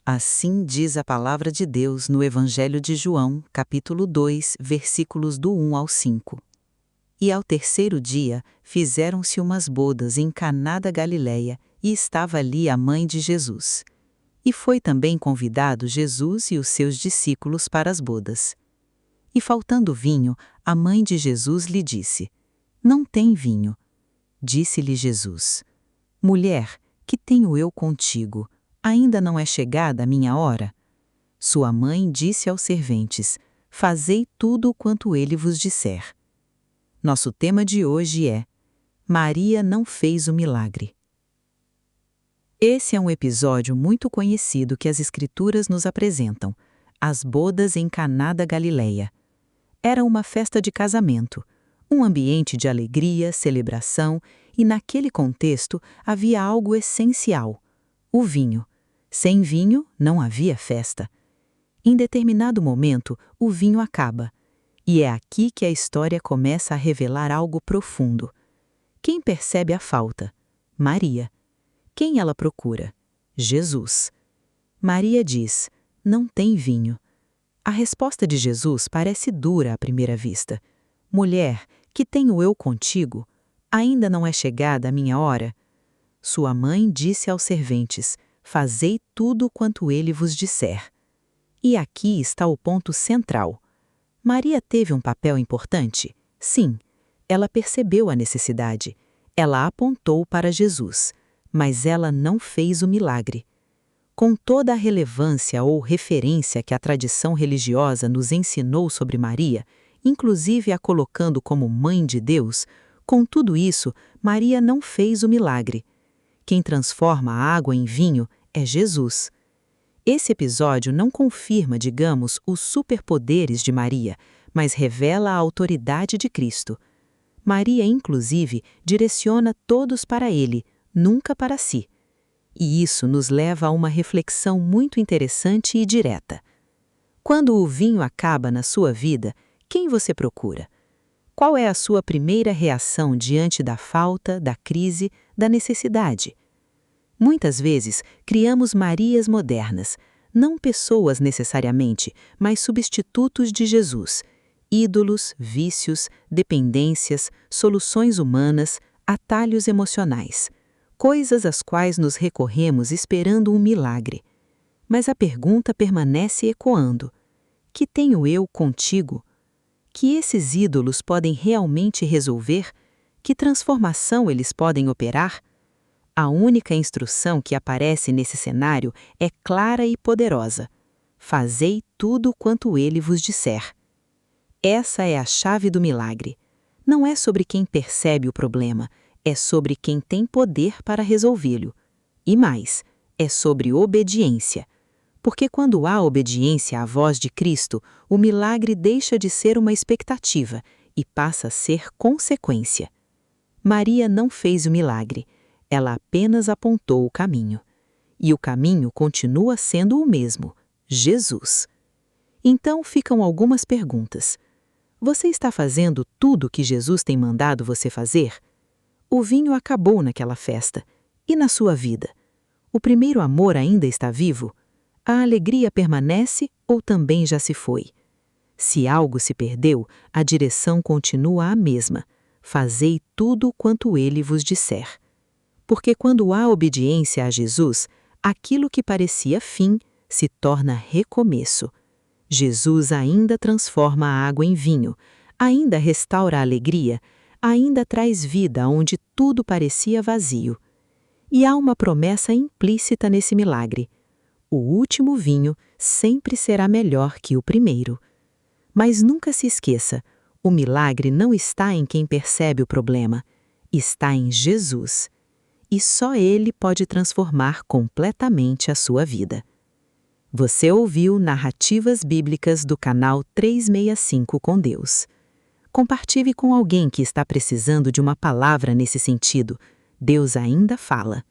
Assim diz a palavra de Deus no Evangelho de João, capítulo 2, versículos do 1 ao 5. E ao terceiro dia fizeram-se umas bodas em Caná da Galileia, e estava ali a mãe de Jesus. E foi também convidado Jesus e os seus discípulos para as bodas. E faltando vinho, a mãe de Jesus lhe disse: Não tem vinho. Disse-lhe Jesus: Mulher, que tenho eu contigo? Ainda não é chegada a minha hora? Sua mãe disse aos serventes: Fazei tudo quanto ele vos disser. Nosso tema de hoje é: Maria não fez o milagre. Esse é um episódio muito conhecido que as Escrituras nos apresentam: as bodas em Caná da Galileia. Era uma festa de casamento, um ambiente de alegria, celebração, e naquele contexto havia algo essencial: o vinho. Sem vinho, não havia festa. Em determinado momento, o vinho acaba. E é aqui que a história começa a revelar algo profundo. Quem percebe a falta? Maria. Quem ela procura? Jesus. Maria diz: Não tem vinho. A resposta de Jesus parece dura à primeira vista. Mulher, que tenho eu contigo? Ainda não é chegada a minha hora? Sua mãe disse aos serventes: Fazei tudo quanto ele vos disser. E aqui está o ponto central. Maria teve um papel importante? Sim. Ela percebeu a necessidade. Ela apontou para Jesus. Mas ela não fez o milagre. Com toda a relevância ou referência que a tradição religiosa nos ensinou sobre Maria, inclusive a colocando como mãe de Deus, com tudo isso, Maria não fez o milagre. Quem transforma a água em vinho é Jesus. Esse episódio não confirma, digamos, os superpoderes de Maria, mas revela a autoridade de Cristo. Maria, inclusive, direciona todos para ele, nunca para si. E isso nos leva a uma reflexão muito interessante e direta. Quando o vinho acaba na sua vida, quem você procura? Qual é a sua primeira reação diante da falta, da crise, da necessidade? Muitas vezes, criamos Marias modernas, não pessoas necessariamente, mas substitutos de Jesus, ídolos, vícios, dependências, soluções humanas, atalhos emocionais, coisas às quais nos recorremos esperando um milagre. Mas a pergunta permanece ecoando: que tenho eu contigo? Que esses ídolos podem realmente resolver? Que transformação eles podem operar? A única instrução que aparece nesse cenário é clara e poderosa: fazei tudo quanto ele vos disser. Essa é a chave do milagre. Não é sobre quem percebe o problema, é sobre quem tem poder para resolvê-lo. E mais, é sobre obediência. Porque quando há obediência à voz de Cristo, o milagre deixa de ser uma expectativa e passa a ser consequência. Maria não fez o milagre, ela apenas apontou o caminho. E o caminho continua sendo o mesmo: Jesus. Então ficam algumas perguntas. Você está fazendo tudo o que Jesus tem mandado você fazer? O vinho acabou naquela festa. E na sua vida? O primeiro amor ainda está vivo? A alegria permanece ou também já se foi? Se algo se perdeu, a direção continua a mesma: fazei tudo quanto ele vos disser. Porque quando há obediência a Jesus, aquilo que parecia fim se torna recomeço. Jesus ainda transforma a água em vinho, ainda restaura a alegria, ainda traz vida onde tudo parecia vazio. E há uma promessa implícita nesse milagre: o último vinho sempre será melhor que o primeiro. Mas nunca se esqueça, o milagre não está em quem percebe o problema, está em Jesus. E só Ele pode transformar completamente a sua vida. Você ouviu Narrativas Bíblicas do canal 365 com Deus. Compartilhe com alguém que está precisando de uma palavra nesse sentido. Deus ainda fala.